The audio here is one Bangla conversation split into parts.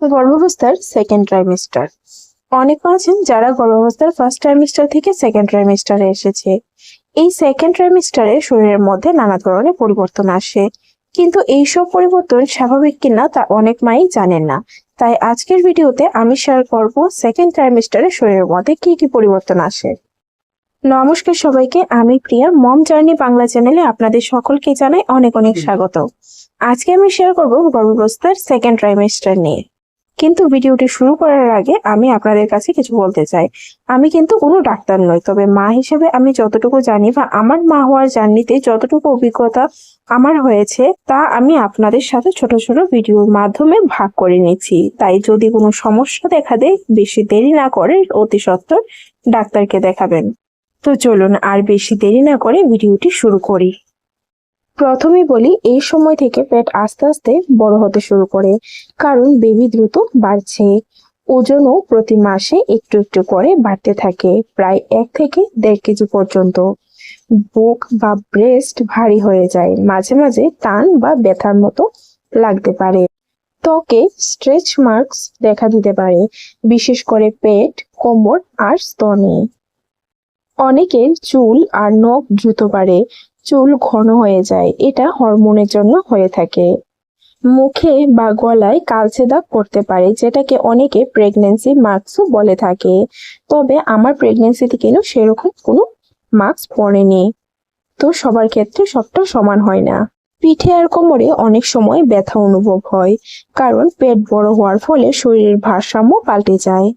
গর্ভাবস্থার সেকেন্ড ট্রাইমেস্টার। অনেকে আছেন যারা গর্ভাবস্থার ফার্স্ট ট্রাইমেস্টার থেকে সেকেন্ড ট্রাইমেস্টারে এসেছে। এই সেকেন্ড ট্রাইমেস্টারে শরীরের মধ্যে নানা ধরনের পরিবর্তন আসে, কিন্তু এইসব পরিবর্তন স্বাভাবিক কিনা তা অনেক মাই জানেন না। তাই আজকের ভিডিওতে আমি শেয়ার করব সেকেন্ড ট্রাইমেস্টারে শরীরের মধ্যে কি কি পরিবর্তন আসে। নমস্কার সবাইকে, আমি প্রিয়া। মম জার্নি বাংলা চ্যানেলে আপনাদের সকলকে জানাই অনেক অনেক স্বাগত। আজকে আমি শেয়ার করব গর্ভাবস্থার সেকেন্ড ট্রাইমেস্টার নিয়ে। কিন্তু ভিডিওটি শুরু করার আগে আমি আপনাদের কাছে কিছু বলতে চাই। আমি কিন্তু কোনো ডাক্তার নই, তবে মা হিসেবে আমি যতটুকু জানি বা আমার মা হওয়ার জার্নিতে যতটুকু অভিজ্ঞতা আমার হয়েছে তা আমি আপনাদের সাথে ছোট ছোট ভিডিওর মাধ্যমে ভাগ করে নিচ্ছি। তাই যদি কোনো সমস্যা দেখা দেয়, বেশি দেরি না করে অতি সত্বর ডাক্তারকে দেখাবেন। তো চলুন আর বেশি দেরি না করে ভিডিওটি শুরু করি। প্রথমেই বলি, এই সময় থেকে পেট আস্তে আস্তে বড় হতে শুরু করে, কারণ বেবি দ্রুত বাড়ছে। ওজনও প্রতি মাসে একটু একটু করে বাড়তে থাকে, প্রায় 1 থেকে 1.5 কেজি পর্যন্ত। বুক বা ব্রেস্ট ভারী হয়ে যায়, মাঝে মাঝে টান বা ব্যথার মতো লাগতে পারে। ত্বকে স্ট্রেচ মার্কস দেখা দিতে পারে, বিশেষ করে পেট, কোমর আর স্তনে। অনেকের চুল আর নখ দ্রুত বাড়ে, চুল ঘন হয়ে যায়, এটা হরমোনের জন্য হয়ে থাকে। মুখে বা গলায় কালচে দাগ পড়তে পারে, যেটাকে অনেকে প্রেগন্যান্সি মার্কসও বলে থাকে। তবে আমার প্রেগন্যান্সিতে কিন্তু সেরকম কোনো মার্কস পড়েনি। তো সবার ক্ষেত্রে সবটা সমান হয় না। পিঠে আর কোমরে অনেক সময় ব্যথা অনুভব হয়, কারণ পেট বড় হওয়ার ফলে শরীরের ভারসাম্য পাল্টে যায়।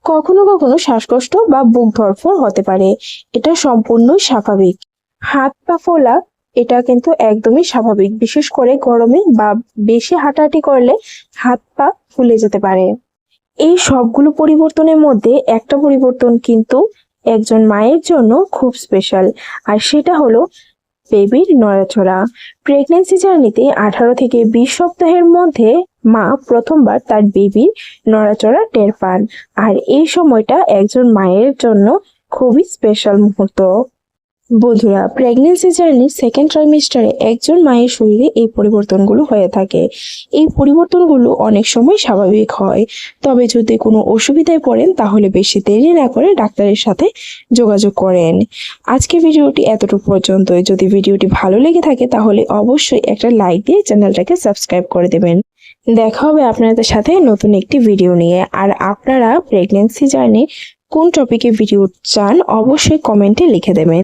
কখনো কখনো শ্বাসকষ্ট বা বুক ধড়ফড় হতে পারে, এটা সম্পূর্ণই স্বাভাবিক। হাত পা ফোলা, এটা কিন্তু একদমই স্বাভাবিক, বিশেষ করে গরমে বা বেশি হাঁটাহাঁটি করলে হাত পা ফুলে যেতে পারে। এই সবগুলো পরিবর্তনের মধ্যে একটা পরিবর্তন কিন্তু একজন মায়ের জন্য খুব স্পেশাল, আর সেটা হলো বেবির নড়াচড়া। প্রেগন্যান্সি জার্নিতে 18 থেকে 20 সপ্তাহের মধ্যে মা প্রথমবার তার বেবির নড়াচড়া টের পান, আর এই সময়টা একজন মায়ের জন্য খুবই স্পেশাল মুহূর্ত। বন্ধুরা, প্রেগন্যান্সি জার্নির সেকেন্ড ট্রাইমেস্টারে একজন মায়ের শরীরে এই পরিবর্তনগুলো হয়ে থাকে। এই পরিবর্তনগুলো অনেক সময় স্বাভাবিক হয়, তবে যদি কোনো অসুবিধায় পড়েন তাহলে বেশি দেরি না করে ডাক্তারের সাথে যোগাযোগ করেন। আজকে ভিডিওটি এতটুকু পর্যন্তই। যদি ভিডিওটি ভালো লেগে থাকে তাহলে অবশ্যই একটা লাইক দিয়ে চ্যানেলটাকে সাবস্ক্রাইব করে দেবেন। দেখা হবে আপনাদের সাথে নতুন একটি ভিডিও নিয়ে। আর আপনারা প্রেগন্যান্সি জার্নি কোন টপিকে ভিডিও চান অবশ্যই কমেন্টে লিখে দেবেন।